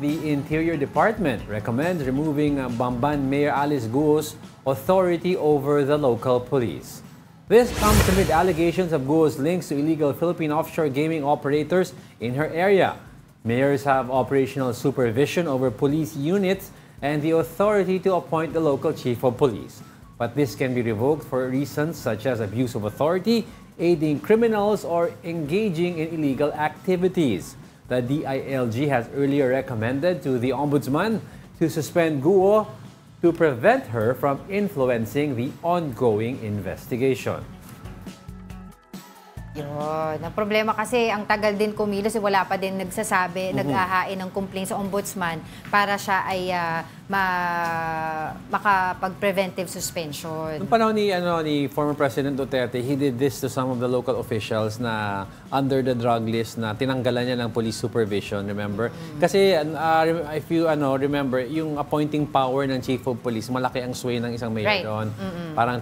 The Interior Department recommends removing Bamban Mayor Alice Guo's authority over the local police. This comes amid allegations of Guo's links to illegal Philippine offshore gaming operators in her area. Mayors have operational supervision over police units and the authority to appoint the local chief of police. But this can be revoked for reasons such as abuse of authority, aiding criminals, or engaging in illegal activities. The DILG has earlier recommended to the Ombudsman to suspend Guo to prevent her from influencing the ongoing investigation. Yun. Ang problema kasi, ang tagal din kumilos, wala pa din nagsasabi, nag-ahain ng complaint sa ombudsman para siya ay makapag-preventive suspension. Noong panahon ni former President Duterte, he did this to some of the local officials na under the drug list na tinanggalan niya ng police supervision, remember? Kasi if you remember, yung appointing power ng chief of police, malaki ang sway ng isang mayor doon. Parang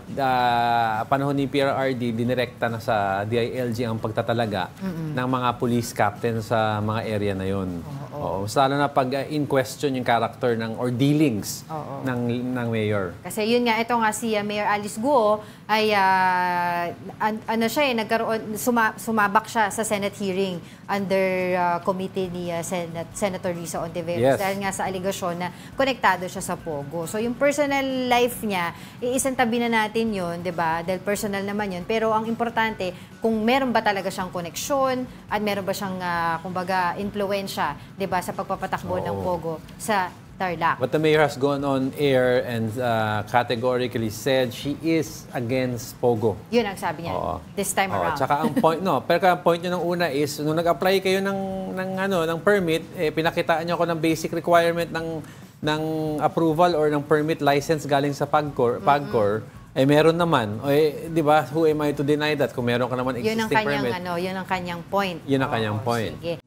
panahon ni PRRD, dinirekta na sa DILG ang pagtatalaga ng mga police captain sa mga area na yun. Oo. Lalo na pag in question yung character ng or dealings ng mayor. Kasi yun nga, ito nga si Mayor Alice Guo ay sumabak siya sa Senate hearing under committee ni Senator Risa Ontiveros dahil nga sa aligasyon na konektado siya sa Pogo. So yung personal life niya, iisang tabi na natin yun, 'di ba? Dahil personal naman yun. Pero ang importante, kung meron ba talaga siyang koneksyon at meron ba siyang kumbaga influensya, 'di ba, sa pagpapatakbo ng Pogo sa Tarlac. But the mayor has gone on air and categorically said she is against Pogo. Yun ang sabi niya this time around. Tsaka ang point pero ang point niyo nung una is nung nag-apply kayo ng permit, pinakitaan niyo ako ng basic requirement ng approval or ng permit license galing sa PAGCOR. Meron naman. Di ba? Who am I to deny that kung meron ka naman existing permit? Yun ang kanyang point. Yun ang kanyang point. Sige.